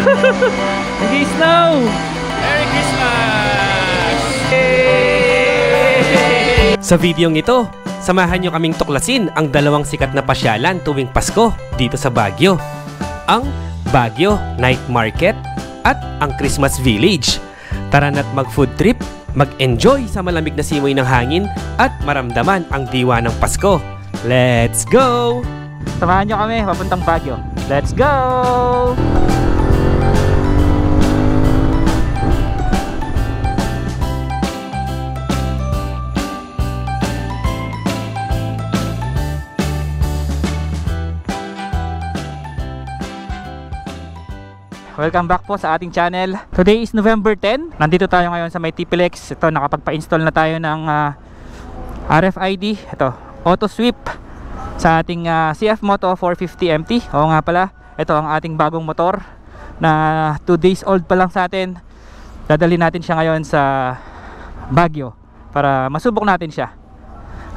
Nag-i-snow! Merry Christmas! Yay! Sa videong ito, samahan nyo kaming tuklasin ang dalawang sikat na pasyalan tuwing Pasko dito sa Baguio. Ang Baguio Night Market at ang Christmas Village. Tara na't mag-food trip, mag-enjoy sa malamig na simoy ng hangin at maramdaman ang diwa ng Pasko. Let's go! Samahan nyo kami papuntang Baguio. Let's go! Welcome back po sa ating channel. Today is November 10. Nandito tayo ngayon sa may TPLEX. Ito, nakapagpa-install na tayo ng RFID. Ito, auto sweep sa ating CF Moto 450 MT. Oo nga pala, ito ang ating bagong motor na 2 days old pa lang sa atin. Dadali natin siya ngayon sa Baguio para masubok natin siya.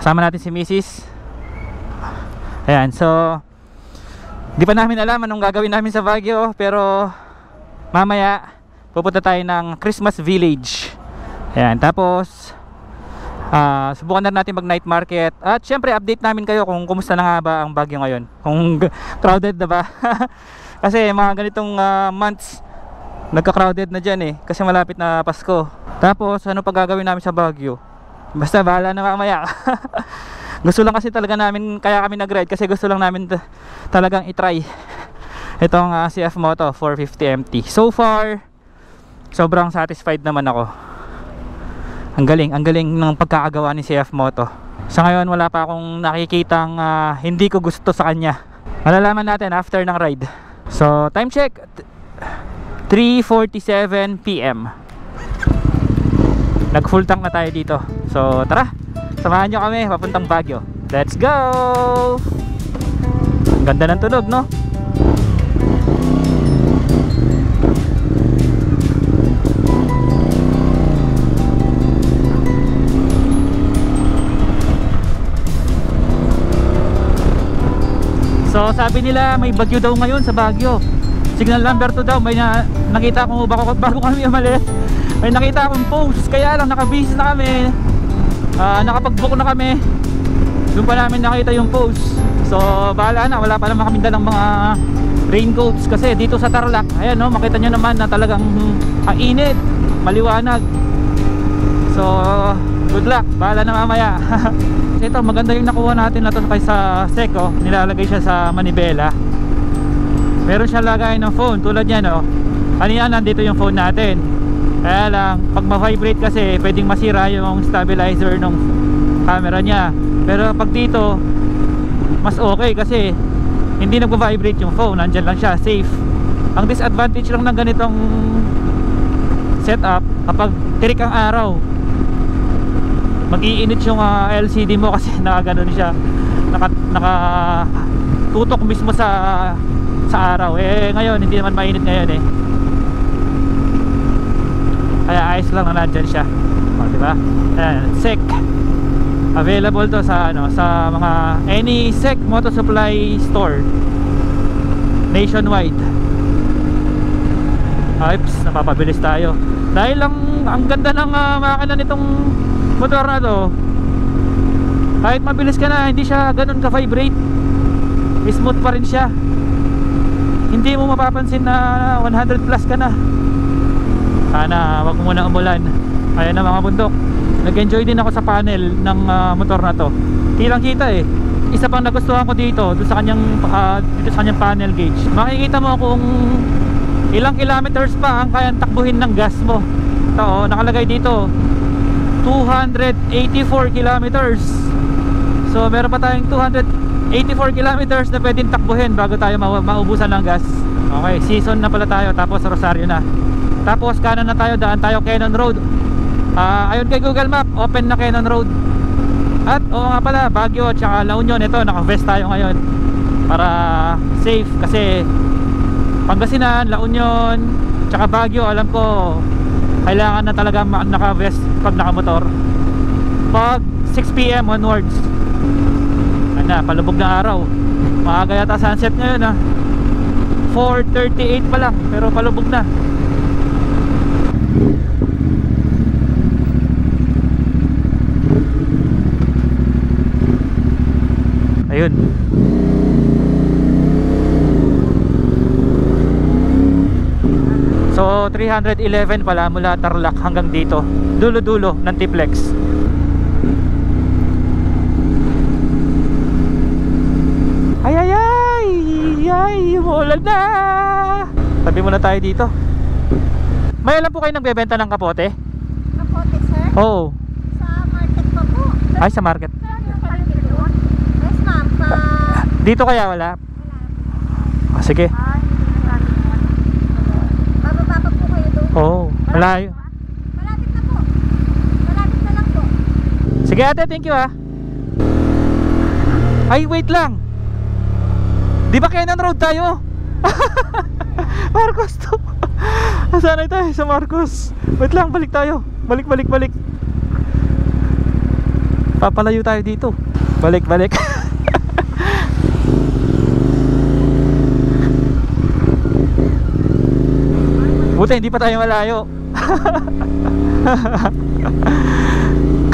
Kasama natin si Mrs. Ayan, so di pa namin alam anong gagawin namin sa Baguio, pero mamaya pupunta tayo ng Christmas Village. Ayan, tapos subukan na natin mag night market. At syempre update namin kayo kung kumusta na nga ba ang Baguio ngayon, kung crowded na ba. Kasi mga ganitong months nagka-crowded na dyan eh, kasi malapit na Pasko. Tapos ano pa gagawin namin sa Baguio, basta bahala na mamaya. Gusto lang kasi talaga namin, kaya kami nag-ride kasi gusto lang namin talagang i-try itong CF Moto 450 MT. So far sobrang satisfied naman ako. Ang galing ng pagkakagawa ni CF Moto. Sa ngayon wala pa akong nakikitang hindi ko gusto sa kanya. Malalaman natin after ng ride. So time check, 3:47 PM. Nag full tank na tayo dito. So tara, samahan nyo kami papuntang Baguio. Let's go! Ganda ng tunog, no? So sabi nila may bagyo daw ngayon sa Baguio. Signal number 2 daw. May nakita ko bago kami umalis. May nakita akong post, kaya lang nakabihis na kami. Nakapag-book na kami. Doon pa namin nakita yung post. So bahala na, wala pa naman kami dalang mga raincoats. Kasi dito sa Tarlac, ayan no, makita nyo naman na talagang init, maliwanag. So good luck, bahala na mamaya. Ito, maganda yung nakuha natin na to kaysa Seco. Nilalagay siya sa manibela. Meron siya lagay ng phone, tulad yan no. Kanina nandito yung phone natin. Kaya lang, pag ma-vibrate kasi pwedeng masira yung stabilizer ng camera niya. Pero pag dito, mas okay kasi hindi nagpa-vibrate yung phone, nandyan lang siya, safe. Ang disadvantage lang ng ganitong setup, kapag tirik ang araw, mag-iinit yung LCD mo kasi nakaganon siya, nakatutok mismo sa araw. Eh ngayon, hindi naman mainit ngayon eh. Kaya ayos lang na nandyan siya. O, diba? Ayan, SEC. Available to sa sa mga any SEC Moto Supply store nationwide. Oops, napapabilis tayo. Dahil lang ang ganda ng makina nitong motor na to. Kahit mabilis ka na, hindi siya ganun ka-vibrate. Smooth pa rin siya. Hindi mo mapapansin na 100 plus ka na. Sana wag muna umulan. Ayan na mga bundok. Nag-enjoy din ako sa panel ng motor na to. Kilang kita eh. Isa pang nagustuhan ko dito sa kanyang panel gauge. Makikita mo kung ilang kilometers pa ang kayang takbuhin ng gas mo. Ito oh, nakalagay dito 284 kilometers. So meron pa tayong 284 kilometers na pwedeng takbuhin bago tayo maubusan ng gas. Okay, season na pala tayo, tapos Rosario na. Tapos kanan na tayo, daan tayo Cannon Road. Ayon kay Google Map, open na Cannon Road. At oo nga pala, Baguio at saka La Union, ito naka-vest tayo ngayon para safe. Kasi Pangasinan, La Union, tsaka Baguio, alam ko kailangan na talaga naka-vest pag nakamotor. Pag 6 PM onwards, palubog na araw. Maaga yata sunset ngayon 4:38 pa lang pero palubog na. Ayun. So 311 pala mula Tarlac hanggang dito, dulo-dulo ng T-Plex. Ay ay ay ay, umulan na. Tabi muna tayo dito. May alam po kayo nagbebenta ng kapote? Kapote, sir? Oo. Sa market pa po. Ay, sa market. Yes, ma'am. Dito kaya wala? Sige. Bababa pa po kayo doon. Oo, malayo. Malapit na po. Malapit na lang po. Sige ate, thank you ah. Ay, wait lang. Di ba Cannon Road tayo? Marcos to. Sanay tayo sa Marcos. Wait lang, balik tayo. Balik. Papalayo tayo dito. Balik. Buti hindi pa tayo malayo.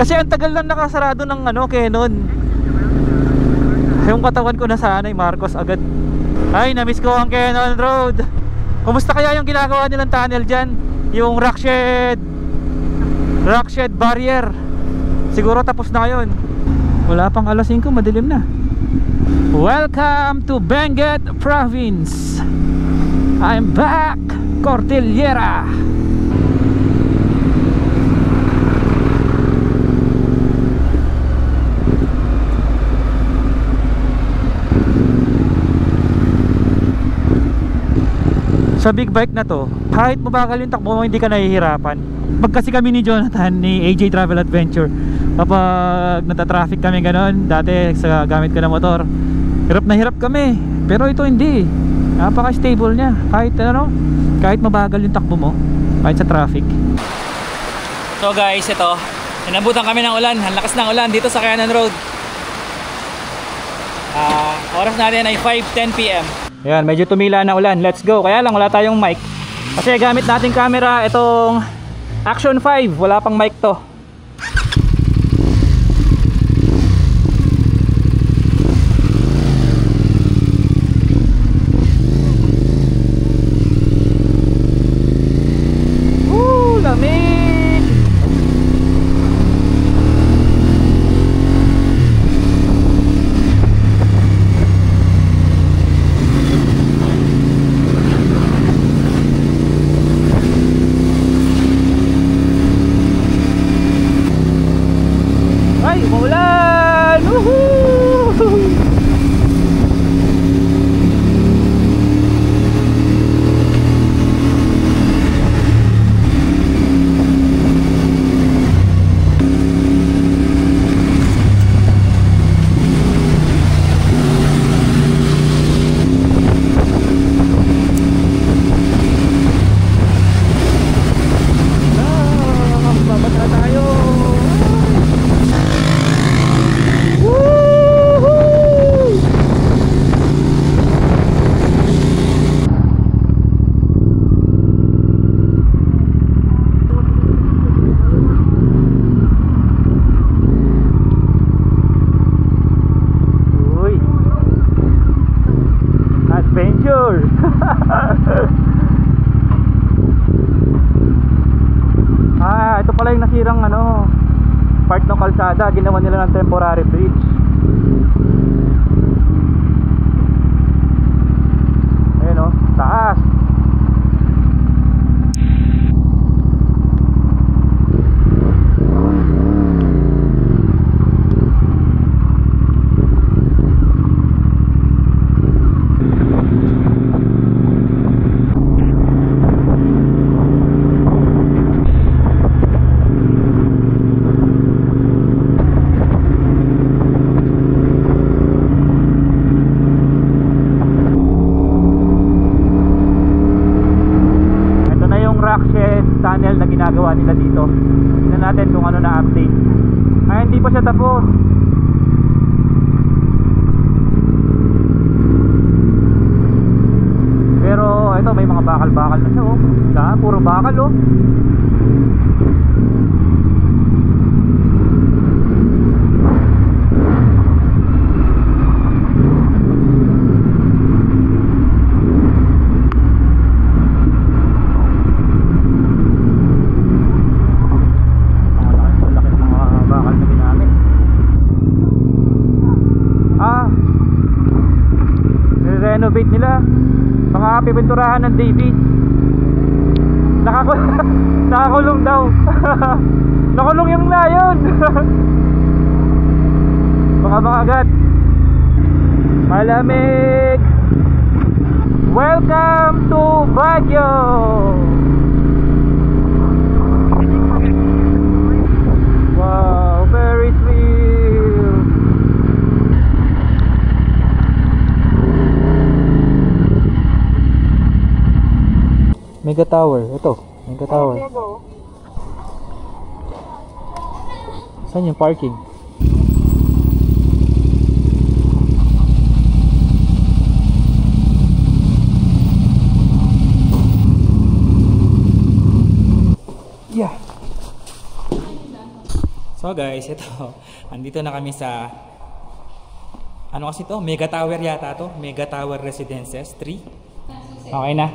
Kasi ang tagal lang nakasarado ng Cannon. Yung katawan ko nasanay, Marcos agad. Ay, namiss ko ang Cannon Road. Kumusta kaya yung ginagawa nilang tunnel dyan? Yung rock shed barrier. Siguro tapos na yun. Wala pang alas 5, madilim na. Welcome to Benguet Province. I'm back, Cordillera. Sa big bike na to, kahit mabagal yung takbo mo, hindi ka nahihirapan. Pag kasi kami ni Jonathan, ni AJ Travel Adventure, kapag natatraffic kami ganon, dati sa gamit ko na motor, hirap na hirap kami. Pero ito hindi, napaka-stable niya. Kahit mabagal yung takbo mo, kahit sa traffic. So guys, ito, inabutan kami ng ulan. Ang lakas ng ulan dito sa Cannon Road. Oras natin ay 5:10 PM. Ayan, medyo tumila na ulan. Let's go. Kaya lang wala tayong mic. Kasi gamit nating camera itong Action 5. Wala pang mic to. Lamig! Umulan! Woohoo! Bababa tayo! Adventure. Ito pala yung nasirang part ng kalsada, ginawa nila ng temporary bridge. Ayun taas. Tunnel na ginagawa nila dito. Tingnan natin kung ano na update. Ay, hindi pa siya tapos. Pero mga bakal-bakal na siya, oh. Puro bakal, oh. Renovate nila, mga pipinturahan ng Davies. Nakakulong daw. Nakulong yung layon. Baka makagat. Malamig. Welcome to Baguio. Wow, very real. Mega Tower, ito. Mega Tower. Saan yung parking? Yeah. So guys, ito. Andito na kami sa ano kasi to? Mega Tower yata to. Mega Tower Residences 3. Okay na.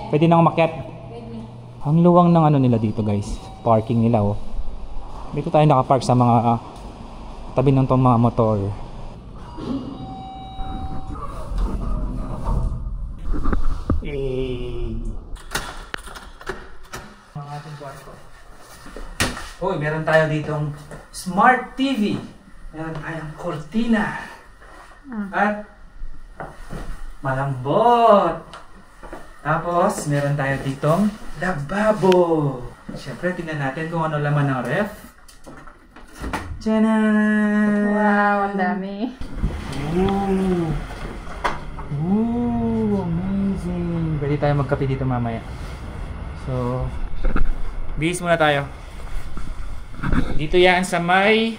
Pwede na umakyat. Ang luwang ng ano nila dito guys. Parking nila oh. Dito tayo nakapark sa mga tabi ng tong mga motor. Ang ating kwarto. Uy, meron tayo ditong Smart TV. Meron tayong cortina. At malambot. Tapos, meron tayo ditong lababo. Siyempre, tingnan natin kung ano laman ng ref. Tiyanan! Wow, ang dami. Ooh, amazing. Pwede tayo magkape dito mamaya. So, bihis muna tayo. Dito yan sa may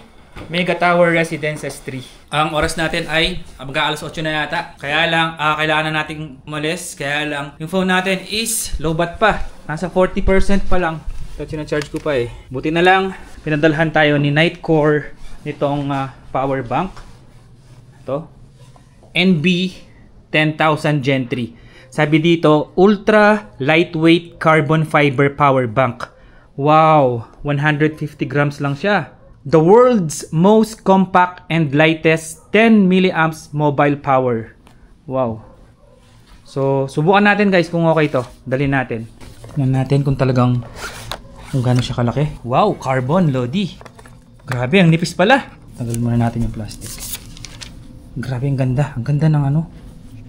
Mega Tower Residences 3. Ang oras natin ay mag-aalas 8 na yata. Kaya lang, kailangan na nating umalis. Kaya lang, yung phone natin is lowbat pa. Nasa 40% pa lang. Ito, sinacharge ko pa eh. Buti na lang, pinadalhan tayo ni Nightcore nitong power bank. Ito. NB 10,000 Gen 3. Sabi dito, ultra lightweight carbon fiber power bank. Wow! 150 grams lang siya. The world's most compact and lightest 10 milliamps mobile power. Wow. So, subukan natin guys kung okay to. Dalhin natin. Tingnan natin kung talagang kung gaano siya kalaki. Wow, carbon, Lodi. Grabe, ang nipis pala. Tagal muna natin yung plastic. Grabe, ang ganda. Ang ganda ng ano,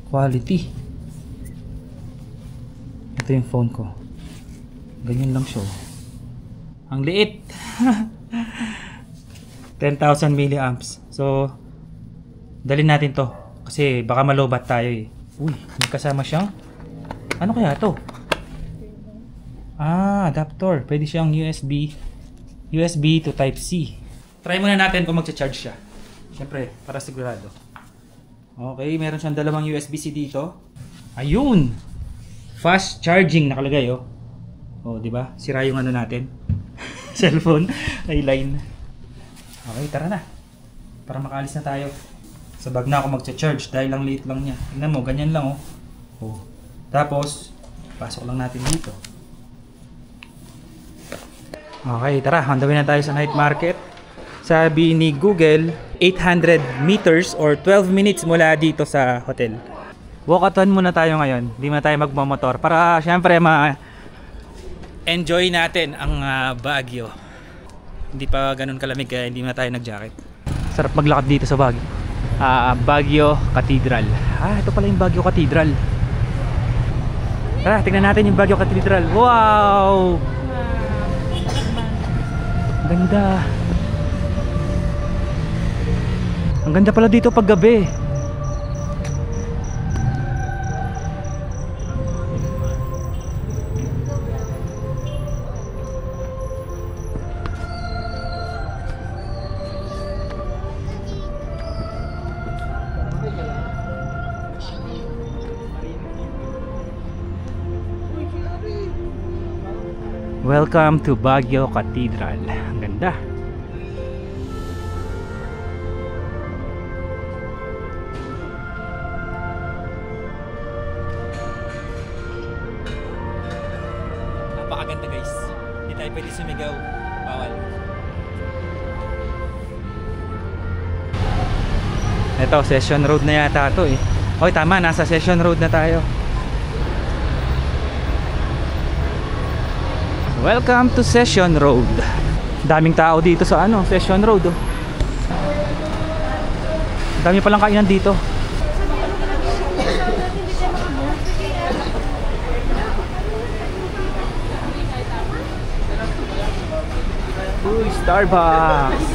quality. Ito yung phone ko. Ganyan lang siya. Ang liit. 10,000 milliamps. So, dalhin natin to. Kasi baka malobat tayo eh. Uy, may kasama siyang ano kaya to? Adapter. Pwede siyang USB to Type-C. Try muna natin kung magcha-charge siya. Siyempre, para sigurado. Okay, meron siyang dalawang USB-C dito. Ayun! Fast charging nakalagay oh. Oh, di ba? Sira yung ano natin. Cellphone, ay line. Okay, tara na. Para makaalis na tayo. Sa bag na ako magcha-charge dahil lang liit lang niya. Tingnan mo, ganyan lang oh. Oh. Tapos, pasok lang natin dito. Okay, tara. On the way na tayo sa night market. Sabi ni Google, 800 meters or 12 minutes mula dito sa hotel. Walkathon muna tayo ngayon. Hindi na tayo magmamotor. Para syempre enjoy natin ang Baguio. Hindi pa ganun kalamig kaya hindi na tayo nag-jacket. Sarap maglakad dito sa Baguio. Baguio Cathedral. Ito pala yung Baguio Cathedral. Tara, tingnan natin yung Baguio Cathedral. Wow! Ganda. Ang ganda pala dito pag gabi. Welcome to Baguio Cathedral. Ang ganda. Napakaganda guys. Hindi tayo pwede sumigaw. Bawal. Ito, Session Road na yata ito eh. Oy, tama, nasa Session Road na tayo. Welcome to Session Road. Daming tao dito sa ano, Session Road oh. Dami palang kainan dito. Uy, Starbucks.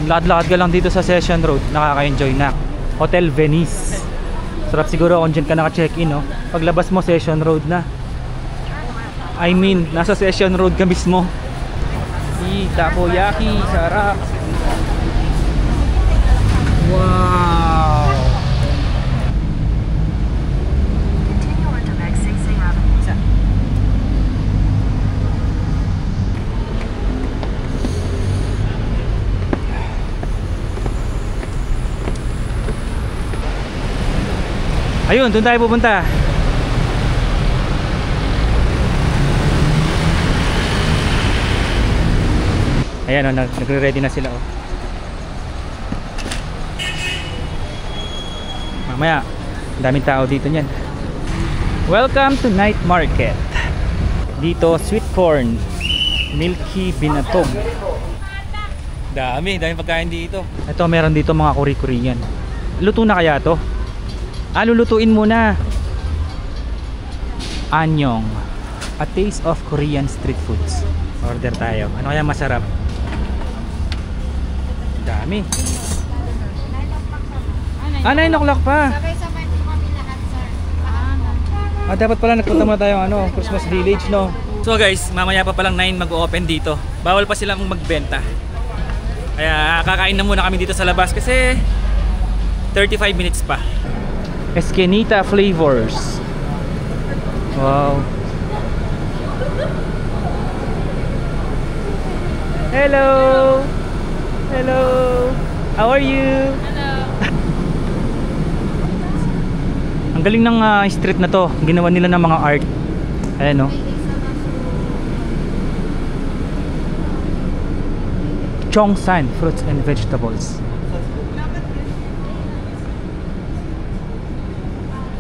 Lakad-lakad ka lang dito sa Session Road, nakaka-enjoy na. Hotel Venice. Sarap siguro kung dyan ka naka-check-in no? Paglabas mo, Session Road na. I mean, nasa Session Road ka mismo. Takoyaki, sarap. Wow. Continue on to Magsaysay Avenue. Isa. Ayun, doon tayo pupunta. Ayan o, nagre-ready na sila o. Mamaya, daming tao dito niyan. Welcome to night market. Dito, sweet corn, milky binatog. Daming pagkain dito. Ito, meron dito mga kuri-kurian. Luto na kaya to? Lulutuin muna. Anyong, a taste of Korean street foods. Order tayo. Ano kaya masarap? Dami. 9 o'clock pa. Sabay-sabay po kami lahat, sir. Dapat pala nagpunta muna tayo ano, Christmas Village, no? So guys, mamaya pa palang 9 mag-open dito. Bawal pa silang magbenta. Kaya kakain na muna kami dito sa labas kasi 35 minutes pa. Eskinita flavors. Wow. Hello. Hello. How are you? Hello. Ang galing ng street na to. Ginawa nila ng mga art. Ayan no. Chongsan fruits and vegetables.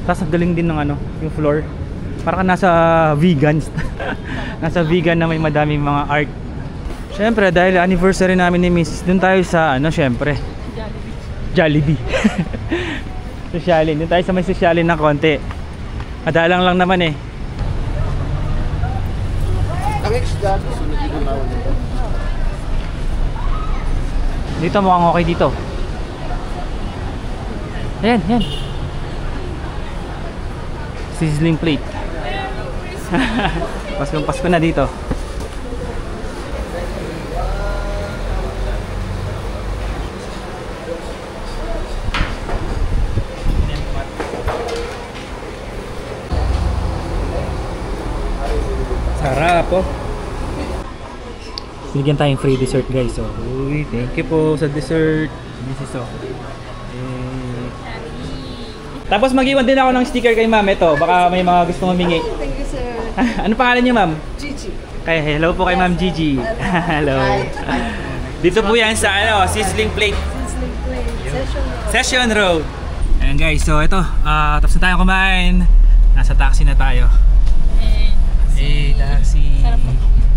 Tapos ang galing din ng ano, yung floor. Parang nasa vegan. Nasa vegan na may madaming mga art. Syempre dahil anniversary namin ni Mrs. Doon tayo sa ano syempre Jollibee. Sosyalin. Doon tayo sa may sosyalin na konti. Madalang lang naman eh. Dito mukhang okay dito. Ayan, ayan. Sizzling plate. Pasko na dito. Sarap po. Binigyan tayong free dessert guys. So, uy, thank you po sa dessert. This is so. Tapos mag-iwan din ako ng sticker kay ma'am. Ito, baka may mga gusto humingi. Thank you, sir. Ano pangalan niyo ma'am? Gigi. Kaya hello po kay ma'am Gigi. Hello. Dito po yan sa ano, Sizzling Plate. Sizzling plate. Session Road. Ayan guys, so ito, tapos na tayo kumain. Nasa taxi na tayo. Taxi.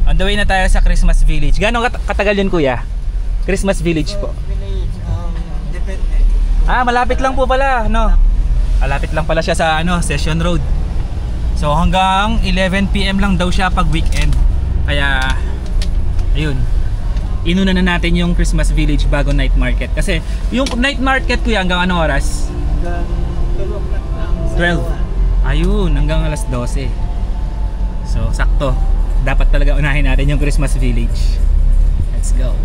On the way na tayo sa Christmas Village. Gano'ng katagal yun kuya? Christmas Village po. Depende. Malapit lang po pala, no? Malapit lang pala siya sa ano, Session Road. So hanggang 11 PM lang daw siya pag weekend. Kaya ayun. Inuna na natin yung Christmas Village bago night market. Kasi yung night market kuya hanggang ano oras? Hanggang 12. Ayun, hanggang alas 12. So sakto. Dapat talaga unahin natin yung Christmas Village. Let's go.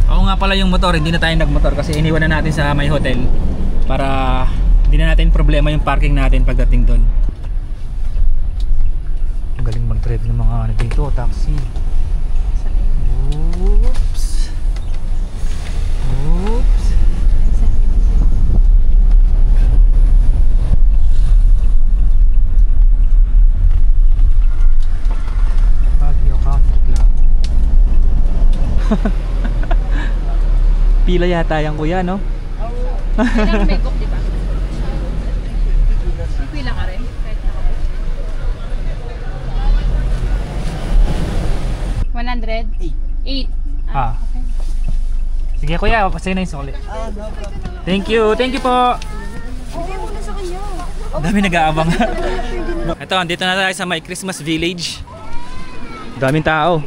Ako nga pala yung motor, hindi na tayo nagmotor kasi iniwan na natin sa may hotel para hindi na natin problema yung parking natin pagdating doon. Ang galing mag-drive. Red na mga ano dito, taxi. Oops. Oops. Baguio Country Club. Pila yata yung kuya, no? Kailangan may book, di ba? Pila ka rin? Kahit nakabook. 100? 8. Ah. Okay. Sige kuya, pasay na yung sulit. Thank you po. Dami nag-aabang. Ito, andito na tayo sa may Christmas Village. Daming tao.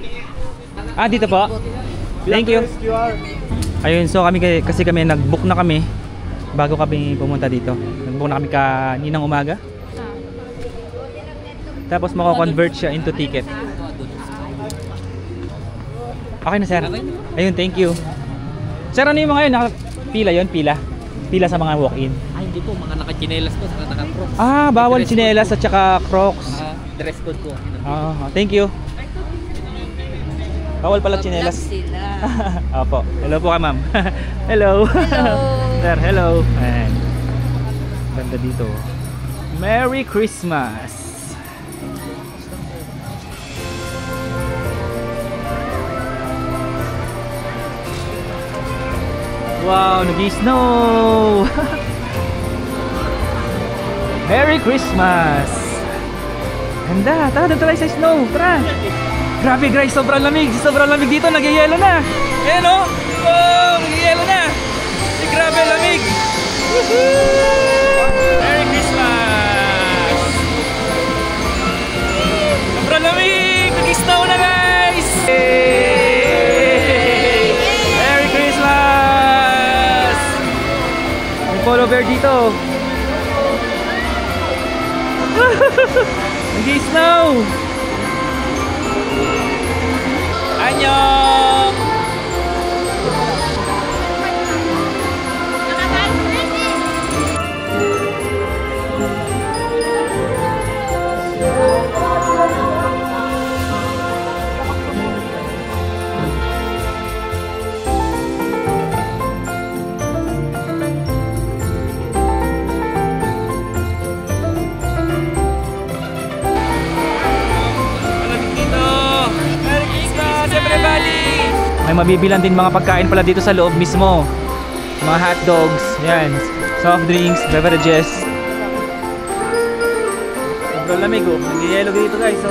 Ah, dito po. Thank you. Ayun, so kasi kami nag-book na kami bago kami pumunta dito. Nag-book na kami kaninang umaga. Tapos mako-convert siya into ticket. Okay na sir. Ayun, thank you. Sir, ano yung mga yun? Pila yun? Pila sa mga walk-in? Ay, hindi po. Mga naka-chinelas po, saka naka-crocs. Ah, bawal tsinelas at saka crocs. Dress code po. Thank you. Bawal pala tsinelas. Opo. Hello po ka ma'am. Hello. Sir, hello. Ayan. Ganda dito. Merry Christmas. Wow, nag-snow. Merry Christmas. Ganda, tara doon tayo sa snow. Tara. Grabe guys, sobrang lamig dito, nag-yelo na. Ayan o, oh, nag-yelo na. Grabe lamig. Merry Christmas. Sobrang lamig, nag-snow na guys. Merry Christmas. May polo bear dito. Nag-snow. Annyeong! May mabibilan din mga pagkain pala dito sa loob mismo. Mga hot dogs, yan, soft drinks, beverages. Sobrang lamig oh, nag-yelo dito guys. So.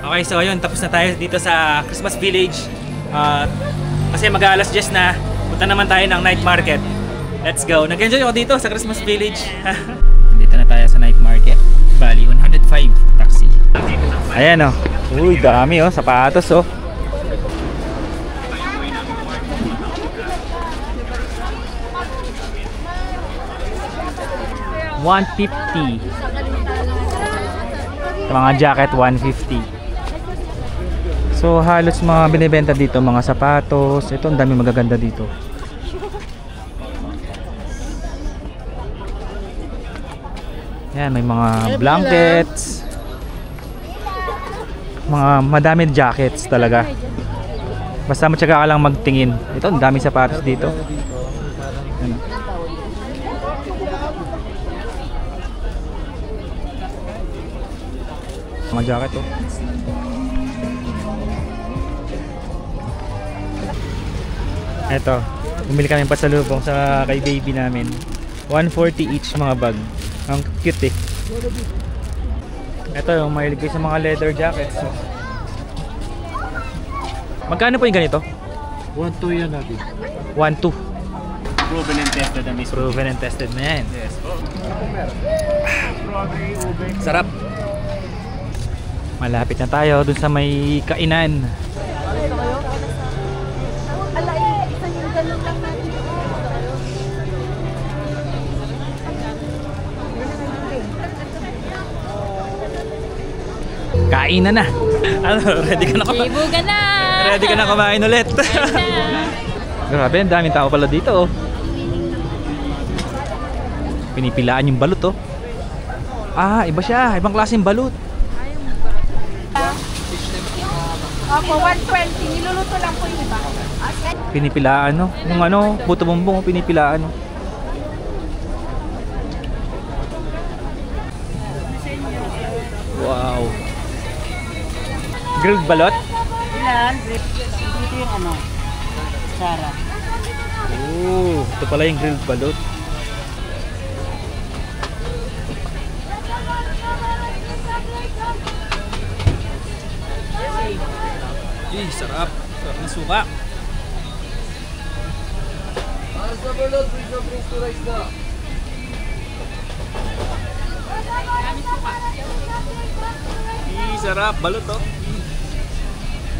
Okay, so ayun, tapos na tayo dito sa Christmas Village. Kasi mag-aalas 10 na, punta naman tayo ng night market. Let's go. Nag-enjoy ako dito sa Christmas Village. Dito na tayo sa night market. Bali, 105 taxi. Ayan oh. Uy, dami oh, sapatos oh. $150. Mga jacket 150. So halos mga binibenta dito, mga sapatos. Ito ang dami magaganda dito. Yan, may mga blankets. Mga madami jackets talaga. Basta matyaga ka lang magtingin. Ito ang dami sapatos dito. Yan. Mga jacket oh. Eto, bumili kami pasalubong sa kay baby namin. 140 each mga bag. Ang cute eh. Eto yung mahilig ko sa mga leather jackets. Magkano po yung ganito? 1-2 yan natin. 1-2. Proven and tested na mismo. Proven and tested na yan. Yes. Sarap. Malapit na tayo dun sa may kainan. Kainan na. Ano, ready ka na kumain? Libugan na! Ready ka na kumain ulit? Grabe, ang daming tao pala dito oh. Pinipilaan yung balut oh. Ah, iba siya. Ibang klaseng balut. Opo, 120. Niluluto lang po yung iba. Pinipilaan, no? Yung ano, buto bumbong, pinipilaan, no? Wow. Grilled balot? Ilan? Dito yung ano, Sara. Oh, ito pala yung grilled balot. Uy, sarap. Sarap ng suka. Sarap, balot oh.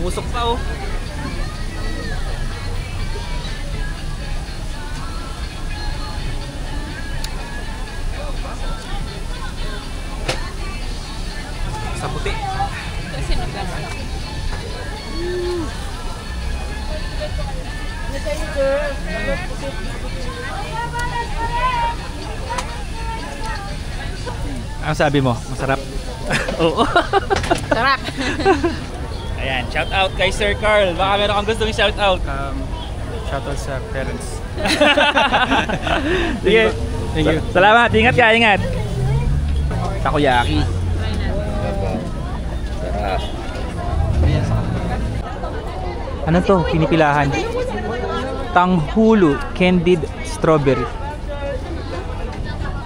Musok pa oh. Sa puti. Ang sabi mo, masarap? Oo. Sarap. Ayan, shout out kay Sir Carl. Baka meron kang gusto shout out. Shout out sa parents. Sige. Thank you. Salamat. Ingat ka, ingat. Takoyaki. Sarap. Ano to? Pinipilahan. Tanghulu candied strawberry.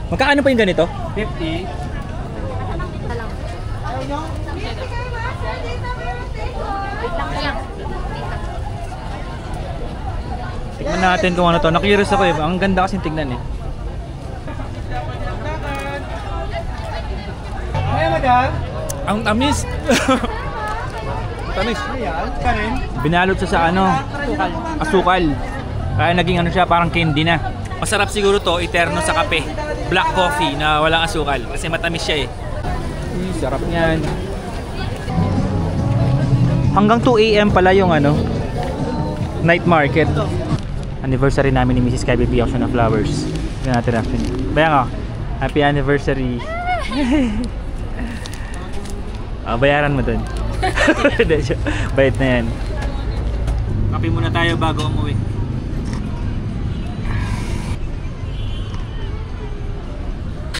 Magkano pa yung ganito? 50. Tignan natin kung ano to. Na-curious ako eh. Ang ganda kasi tignan eh. Ay, madam. Ang tamis. Tamis. Ayan, Karen. Binalot siya sa ano? Asukal. Kaya naging ano siya, parang candy na. Masarap siguro to, eterno sa kape. Black coffee na walang asukal. Kasi matamis siya eh. Sarap niyan. Hanggang 2 AM pala yung ano, night market. Anniversary namin ni Mrs. Kai Baby Auction of Flowers. Yan natin natin. Baya nga, happy anniversary. Bayaran mo dun. Bayad na yan. Kape muna tayo bago umuwi.